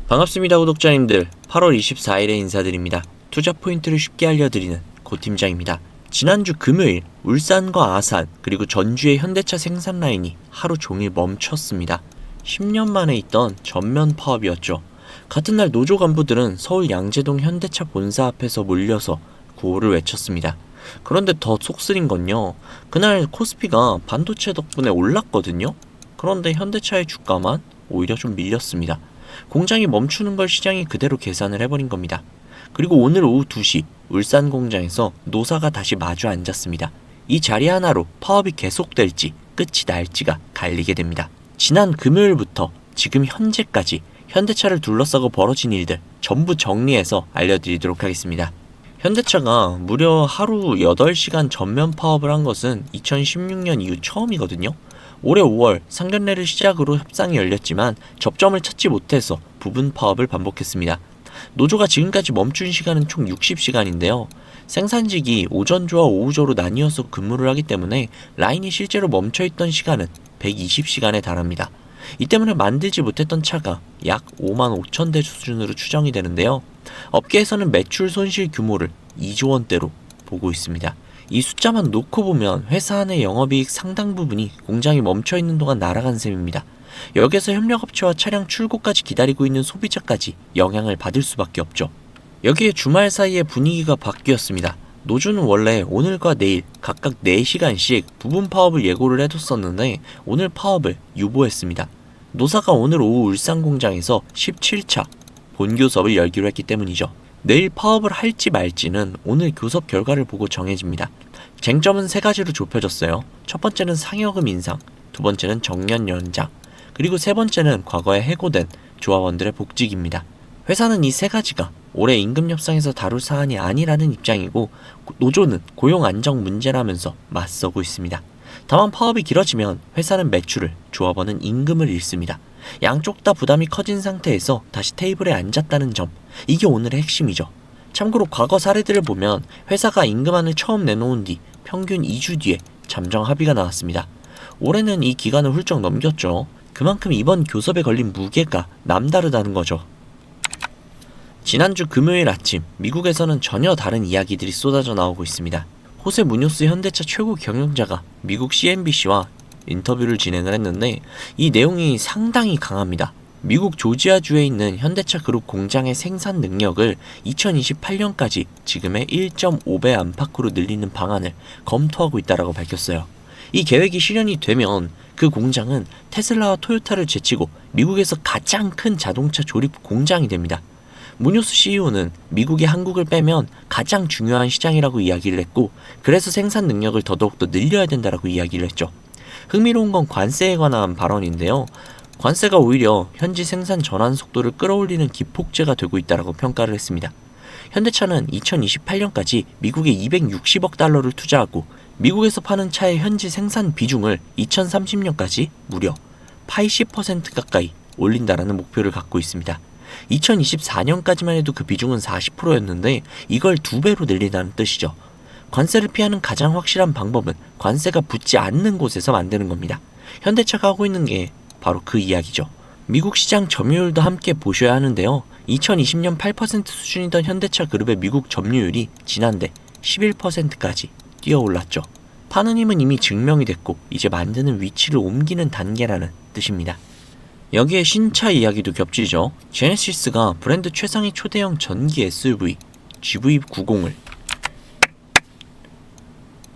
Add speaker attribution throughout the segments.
Speaker 1: 반갑습니다 구독자님들. 8월 24일에 인사드립니다. 투자 포인트를 쉽게 알려드리는 고 팀장입니다. 지난주 금요일 울산과 아산 그리고 전주의 현대차 생산 라인이 하루 종일 멈췄습니다. 10년 만에 있던 전면 파업이었죠. 같은 날 노조 간부들은 서울 양재동 현대차 본사 앞에서 몰려서 구호를 외쳤습니다. 그런데 더 속쓰린 건요, 그날 코스피가 반도체 덕분에 올랐거든요. 그런데 현대차의 주가만 오히려 좀 밀렸습니다. 공장이 멈추는 걸 시장이 그대로 계산을 해버린 겁니다. 그리고 오늘 오후 2시 울산 공장에서 노사가 다시 마주 앉았습니다. 이 자리 하나로 파업이 계속될지 끝이 날지가 갈리게 됩니다. 지난 금요일부터 지금 현재까지 현대차를 둘러싸고 벌어진 일들 전부 정리해서 알려드리도록 하겠습니다. 현대차가 무려 하루 8시간 전면 파업을 한 것은 2016년 이후 처음이거든요. 올해 5월 상견례를 시작으로 협상이 열렸지만 접점을 찾지 못해서 부분 파업을 반복했습니다. 노조가 지금까지 멈춘 시간은 총 60시간인데요. 생산직이 오전조와 오후조로 나뉘어서 근무를 하기 때문에 라인이 실제로 멈춰있던 시간은 120시간에 달합니다. 이 때문에 만들지 못했던 차가 약 5만 5천 대 수준으로 추정이 되는데요. 업계에서는 매출 손실 규모를 2조 원대로 보고 있습니다. 이 숫자만 놓고 보면 회사 안의 영업이익 상당 부분이 공장이 멈춰있는 동안 날아간 셈입니다. 여기에서 협력업체와 차량 출고까지 기다리고 있는 소비자까지 영향을 받을 수밖에 없죠. 여기에 주말 사이에 분위기가 바뀌었습니다. 노조는 원래 오늘과 내일 각각 4시간씩 부분 파업을 예고를 해뒀었는데 오늘 파업을 유보했습니다. 노사가 오늘 오후 울산 공장에서 17차 본교섭을 열기로 했기 때문이죠. 내일 파업을 할지 말지는 오늘 교섭 결과를 보고 정해집니다. 쟁점은 3가지로 좁혀졌어요. 첫 번째는 상여금 인상, 두 번째는 정년 연장, 그리고 세 번째는 과거에 해고된 조합원들의 복직입니다. 회사는 이 3가지가 올해 임금 협상에서 다룰 사안이 아니라는 입장이고 노조는 고용 안정 문제라면서 맞서고 있습니다. 다만 파업이 길어지면 회사는 매출을, 조합원은 임금을 잃습니다. 양쪽 다 부담이 커진 상태에서 다시 테이블에 앉았다는 점, 이게 오늘의 핵심이죠. 참고로 과거 사례들을 보면 회사가 임금안을 처음 내놓은 뒤 평균 2주 뒤에 잠정 합의가 나왔습니다. 올해는 이 기간을 훌쩍 넘겼죠. 그만큼 이번 교섭에 걸린 무게가 남다르다는 거죠. 지난주 금요일 아침 미국에서는 전혀 다른 이야기들이 쏟아져 나오고 있습니다. 호세 무뇨스 현대차 최고 경영자가 미국 CNBC와 인터뷰를 진행을 했는데 이 내용이 상당히 강합니다. 미국 조지아주에 있는 현대차 그룹 공장의 생산 능력을 2028년까지 지금의 1.5배 안팎으로 늘리는 방안을 검토하고 있다고 밝혔어요. 이 계획이 실현이 되면 그 공장은 테슬라와 토요타를 제치고 미국에서 가장 큰 자동차 조립 공장이 됩니다. 무뇨스 CEO는 미국이 한국을 빼면 가장 중요한 시장이라고 이야기를 했고 그래서 생산 능력을 더더욱 늘려야 된다고 이야기를 했죠. 흥미로운 건 관세에 관한 발언인데요. 관세가 오히려 현지 생산 전환 속도를 끌어올리는 기폭제가 되고 있다고 평가를 했습니다. 현대차는 2028년까지 미국에 260억 달러를 투자하고 미국에서 파는 차의 현지 생산 비중을 2030년까지 무려 80% 가까이 올린다라는 목표를 갖고 있습니다. 2024년까지만 해도 그 비중은 40%였는데 이걸 2배로 늘린다는 뜻이죠. 관세를 피하는 가장 확실한 방법은 관세가 붙지 않는 곳에서 만드는 겁니다. 현대차가 하고 있는 게 바로 그 이야기죠. 미국 시장 점유율도 함께 보셔야 하는데요. 2020년 8% 수준이던 현대차 그룹의 미국 점유율이 지난해 11%까지 뛰어올랐죠. 파는 힘은 이미 증명이 됐고 이제 만드는 위치를 옮기는 단계라는 뜻입니다. 여기에 신차 이야기도 겹치죠. 제네시스가 브랜드 최상위 초대형 전기 SUV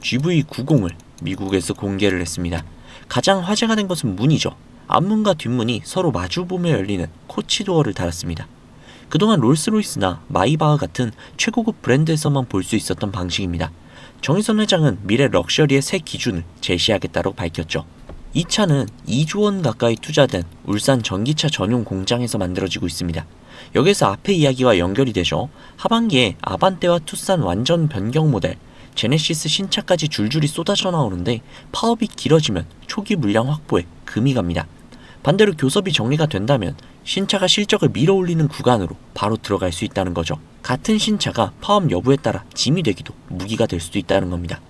Speaker 1: GV90을 미국에서 공개를 했습니다. 가장 화제가 된 것은 문이죠. 앞문과 뒷문이 서로 마주보며 열리는 코치도어를 달았습니다. 그동안 롤스로이스나 마이바흐 같은 최고급 브랜드에서만 볼 수 있었던 방식입니다. 정의선 회장은 미래 럭셔리의 새 기준을 제시하겠다고 밝혔죠. 이 차는 2조 원 가까이 투자된 울산 전기차 전용 공장에서 만들어지고 있습니다. 여기서 앞의 이야기와 연결이 되죠. 하반기에 아반떼와 투싼 완전 변경 모델, 제네시스 신차까지 줄줄이 쏟아져 나오는데 파업이 길어지면 초기 물량 확보에 금이 갑니다. 반대로 교섭이 정리가 된다면 신차가 실적을 밀어올리는 구간으로 바로 들어갈 수 있다는 거죠. 같은 신차가 파업 여부에 따라 짐이 되기도 무기가 될 수도 있다는 겁니다.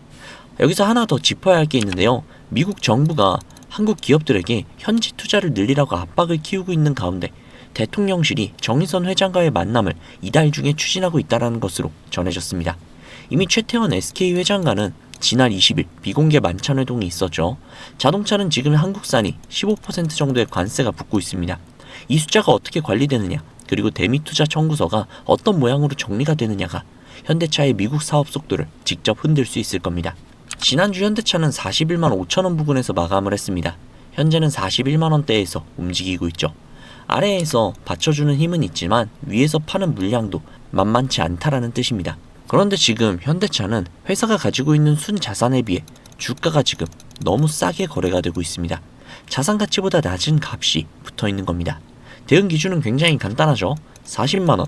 Speaker 1: 여기서 하나 더 짚어야 할 게 있는데요. 미국 정부가 한국 기업들에게 현지 투자를 늘리라고 압박을 키우고 있는 가운데 대통령실이 정의선 회장과의 만남을 이달 중에 추진하고 있다는 것으로 전해졌습니다. 이미 최태원 SK 회장과는 지난 20일 비공개 만찬회동이 있었죠. 자동차는 지금 한국산이 15% 정도의 관세가 붙고 있습니다. 이 숫자가 어떻게 관리되느냐, 그리고 대미투자 청구서가 어떤 모양으로 정리가 되느냐가 현대차의 미국 사업 속도를 직접 흔들 수 있을 겁니다. 지난주 현대차는 41만 5천원 부근에서 마감을 했습니다. 현재는 41만원대에서 움직이고 있죠. 아래에서 받쳐주는 힘은 있지만 위에서 파는 물량도 만만치 않다라는 뜻입니다. 그런데 지금 현대차는 회사가 가지고 있는 순자산에 비해 주가가 지금 너무 싸게 거래가 되고 있습니다. 자산 가치보다 낮은 값이 붙어 있는 겁니다. 대응 기준은 굉장히 간단하죠. 40만원.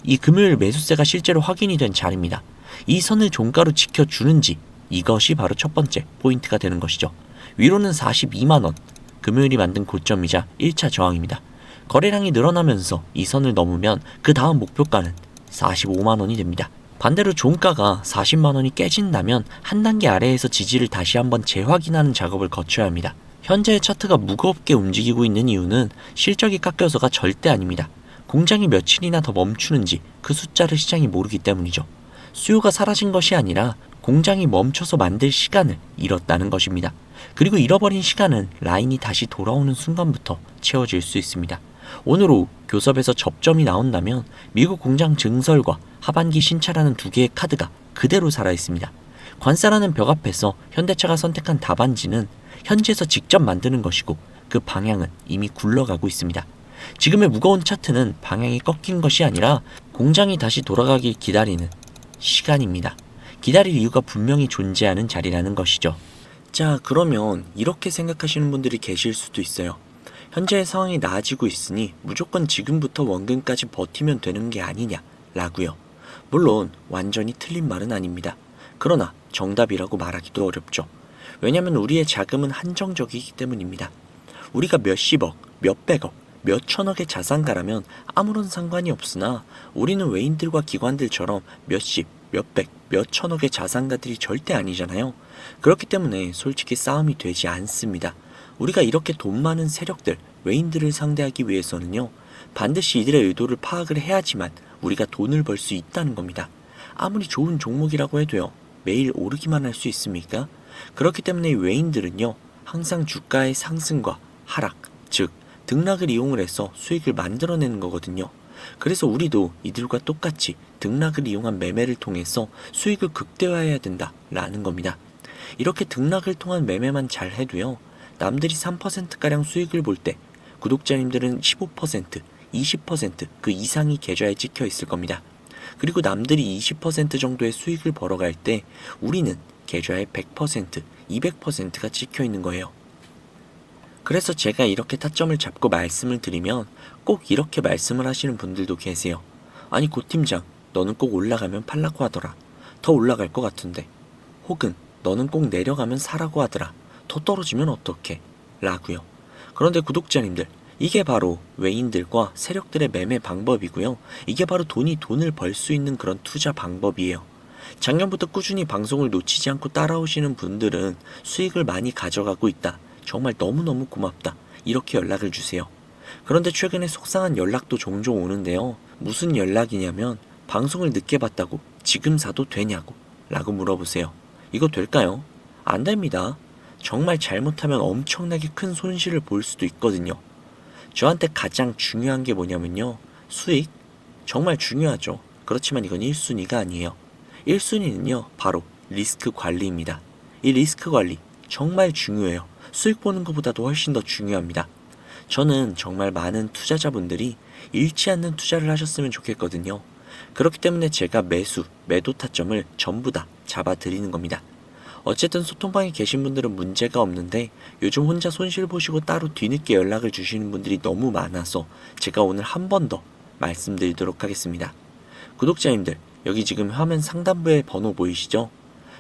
Speaker 1: 이 금요일 매수세가 실제로 확인이 된 자리입니다. 이 선을 종가로 지켜주는지, 이것이 바로 첫 번째 포인트가 되는 것이죠. 위로는 42만원. 금요일이 만든 고점이자 1차 저항입니다. 거래량이 늘어나면서 이 선을 넘으면 그 다음 목표가는 45만원이 됩니다. 반대로 종가가 40만원이 깨진다면 한 단계 아래에서 지지를 다시 한번 재확인하는 작업을 거쳐야 합니다. 현재의 차트가 무겁게 움직이고 있는 이유는 실적이 깎여서가 절대 아닙니다. 공장이 며칠이나 더 멈추는지 그 숫자를 시장이 모르기 때문이죠. 수요가 사라진 것이 아니라 공장이 멈춰서 만들 시간을 잃었다는 것입니다. 그리고 잃어버린 시간은 라인이 다시 돌아오는 순간부터 채워질 수 있습니다. 오늘 오후 교섭에서 접점이 나온다면 미국 공장 증설과 하반기 신차라는 두 개의 카드가 그대로 살아있습니다. 관세라는 벽 앞에서 현대차가 선택한 답안지는 현지에서 직접 만드는 것이고 그 방향은 이미 굴러가고 있습니다. 지금의 무거운 차트는 방향이 꺾인 것이 아니라 공장이 다시 돌아가길 기다리는 시간입니다. 기다릴 이유가 분명히 존재하는 자리라는 것이죠. 자, 그러면 이렇게 생각하시는 분들이 계실 수도 있어요. 현재의 상황이 나아지고 있으니 무조건 지금부터 원금까지 버티면 되는 게 아니냐 라고요. 물론 완전히 틀린 말은 아닙니다. 그러나 정답이라고 말하기도 어렵죠. 왜냐면 우리의 자금은 한정적이기 때문입니다. 우리가 몇십억, 몇백억, 몇천억의 자산가라면 아무런 상관이 없으나 우리는 외인들과 기관들처럼 몇십, 몇백, 몇천억의 자산가들이 절대 아니잖아요. 그렇기 때문에 솔직히 싸움이 되지 않습니다. 우리가 이렇게 돈 많은 세력들, 외인들을 상대하기 위해서는요, 반드시 이들의 의도를 파악을 해야지만 우리가 돈을 벌 수 있다는 겁니다. 아무리 좋은 종목이라고 해도요, 매일 오르기만 할 수 있습니까? 그렇기 때문에 외인들은요, 항상 주가의 상승과 하락, 즉 등락을 이용을 해서 수익을 만들어내는 거거든요. 그래서 우리도 이들과 똑같이 등락을 이용한 매매를 통해서 수익을 극대화해야 된다라는 겁니다. 이렇게 등락을 통한 매매만 잘 해도요, 남들이 3%가량 수익을 볼 때 구독자님들은 15%, 20% 그 이상이 계좌에 찍혀 있을 겁니다. 그리고 남들이 20% 정도의 수익을 벌어갈 때 우리는 계좌에 100%, 200%가 찍혀 있는 거예요. 그래서 제가 이렇게 타점을 잡고 말씀을 드리면 꼭 이렇게 말씀을 하시는 분들도 계세요. 아니 고 팀장, 너는 꼭 올라가면 팔라고 하더라. 더 올라갈 것 같은데. 혹은 너는 꼭 내려가면 사라고 하더라. 더 떨어지면 어떡해? 라고요. 그런데 구독자님들, 이게 바로 외인들과 세력들의 매매 방법이고요. 이게 바로 돈을 벌 수 있는 그런 투자 방법이에요. 작년부터 꾸준히 방송을 놓치지 않고 따라오시는 분들은 수익을 많이 가져가고 있다. 정말 너무너무 고맙다. 이렇게 연락을 주세요. 그런데 최근에 속상한 연락도 종종 오는데요. 무슨 연락이냐면 방송을 늦게 봤다고 지금 사도 되냐고 라고 물어보세요. 이거 될까요? 안 됩니다. 정말 잘못하면 엄청나게 큰 손실을 볼 수도 있거든요. 저한테 가장 중요한 게 뭐냐면요. 수익? 정말 중요하죠. 그렇지만 이건 1순위가 아니에요. 1순위는요. 바로 리스크 관리입니다. 이 리스크 관리 정말 중요해요. 수익 보는 것보다도 훨씬 더 중요합니다. 저는 정말 많은 투자자분들이 잃지 않는 투자를 하셨으면 좋겠거든요. 그렇기 때문에 제가 매도 타점을 전부 다 잡아드리는 겁니다. 어쨌든 소통방에 계신 분들은 문제가 없는데 요즘 혼자 손실 보시고 따로 뒤늦게 연락을 주시는 분들이 너무 많아서 제가 오늘 한 번 더 말씀드리도록 하겠습니다. 구독자님들, 여기 지금 화면 상단부에 번호 보이시죠?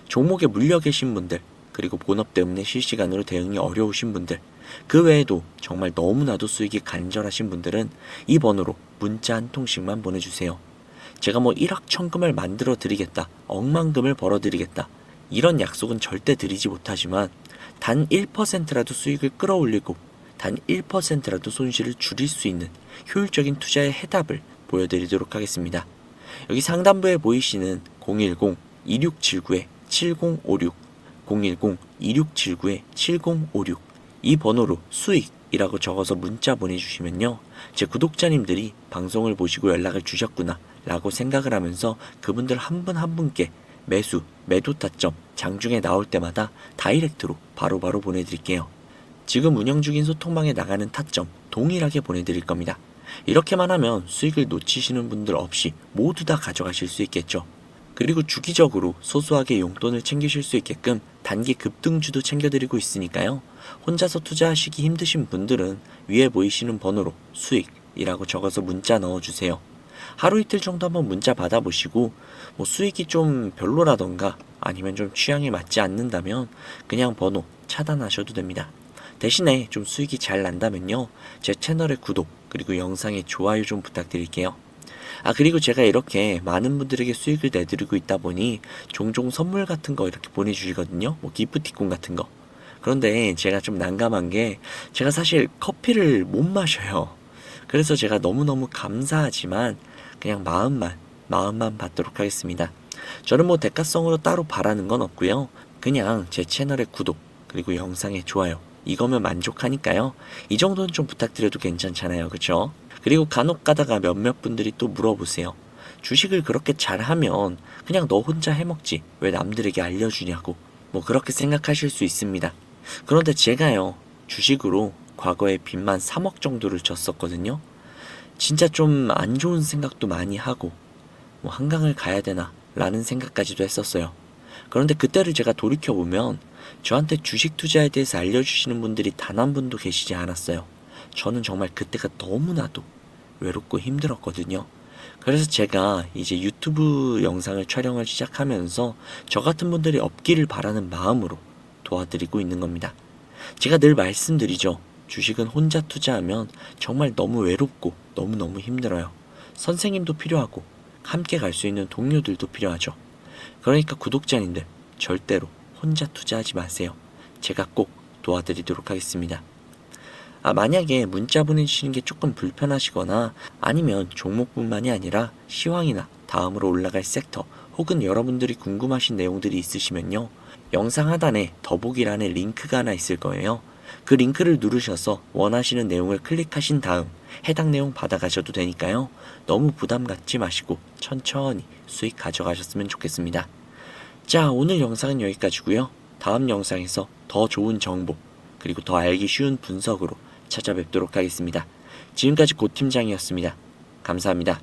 Speaker 1: 종목에 물려 계신 분들, 그리고 본업 때문에 실시간으로 대응이 어려우신 분들, 그 외에도 정말 너무나도 수익이 간절하신 분들은 이 번호로 문자 한 통씩만 보내주세요. 제가 1억 천금을 만들어 드리겠다, 억만금을 벌어 드리겠다, 이런 약속은 절대 드리지 못하지만 단 1%라도 수익을 끌어올리고 단 1%라도 손실을 줄일 수 있는 효율적인 투자의 해답을 보여드리도록 하겠습니다. 여기 상단부에 보이시는 010-2679-7056, 010-2679-7056 이 번호로 수익이라고 적어서 문자 보내주시면요, 제 구독자님들이 방송을 보시고 연락을 주셨구나 라고 생각을 하면서 그분들 한 분 한 분께 매수, 매도 타점 장중에 나올 때마다 다이렉트로 바로바로 보내드릴게요. 지금 운영 중인 소통방에 나가는 타점 동일하게 보내드릴 겁니다. 이렇게만 하면 수익을 놓치시는 분들 없이 모두 다 가져가실 수 있겠죠. 그리고 주기적으로 소소하게 용돈을 챙기실 수 있게끔 단기 급등주도 챙겨드리고 있으니까요. 혼자서 투자하시기 힘드신 분들은 위에 보이시는 번호로 수익이라고 적어서 문자 넣어주세요. 하루 이틀 정도 한번 문자 받아보시고 수익이 좀 별로라던가 아니면 좀 취향에 맞지 않는다면 그냥 번호 차단하셔도 됩니다. 대신에 좀 수익이 잘 난다면요, 제 채널의 구독 그리고 영상의 좋아요 좀 부탁드릴게요. 그리고 제가 이렇게 많은 분들에게 수익을 내드리고 있다 보니 종종 선물 같은 거 이렇게 보내주시거든요. 기프티콘 같은 거. 그런데 제가 좀 난감한 게 제가 사실 커피를 못 마셔요. 그래서 제가 너무너무 감사하지만 그냥 마음만 받도록 하겠습니다. 저는 대가성으로 따로 바라는 건 없고요. 그냥 제 채널의 구독 그리고 영상의 좋아요 이거면 만족하니까요. 이 정도는 좀 부탁드려도 괜찮잖아요. 그쵸? 그리고 간혹 가다가 몇몇 분들이 또 물어보세요. 주식을 그렇게 잘하면 그냥 너 혼자 해먹지 왜 남들에게 알려주냐고 그렇게 생각하실 수 있습니다. 그런데 제가요, 주식으로 과거에 빚만 3억 정도를 졌었거든요. 진짜 좀 안 좋은 생각도 많이 하고 한강을 가야 되나 라는 생각까지도 했었어요. 그런데 그때를 제가 돌이켜보면 저한테 주식 투자에 대해서 알려주시는 분들이 단 한 분도 계시지 않았어요. 저는 정말 그때가 너무나도 외롭고 힘들었거든요. 그래서 제가 이제 유튜브 영상을 촬영을 시작하면서 저 같은 분들이 없기를 바라는 마음으로 도와드리고 있는 겁니다. 제가 늘 말씀드리죠. 주식은 혼자 투자하면 정말 너무 외롭고 너무너무 힘들어요. 선생님도 필요하고 함께 갈 수 있는 동료들도 필요하죠. 그러니까 구독자님들 절대로 혼자 투자하지 마세요. 제가 꼭 도와드리도록 하겠습니다. 만약에 문자 보내주시는 게 조금 불편하시거나 아니면 종목뿐만이 아니라 시황이나 다음으로 올라갈 섹터 혹은 여러분들이 궁금하신 내용들이 있으시면요, 영상 하단에 더보기란에 링크가 하나 있을 거예요. 그 링크를 누르셔서 원하시는 내용을 클릭하신 다음 해당 내용 받아가셔도 되니까요. 너무 부담 갖지 마시고 천천히 수익 가져가셨으면 좋겠습니다. 자, 오늘 영상은 여기까지고요. 다음 영상에서 더 좋은 정보 그리고 더 알기 쉬운 분석으로 찾아뵙도록 하겠습니다. 지금까지 고 팀장이었습니다. 감사합니다.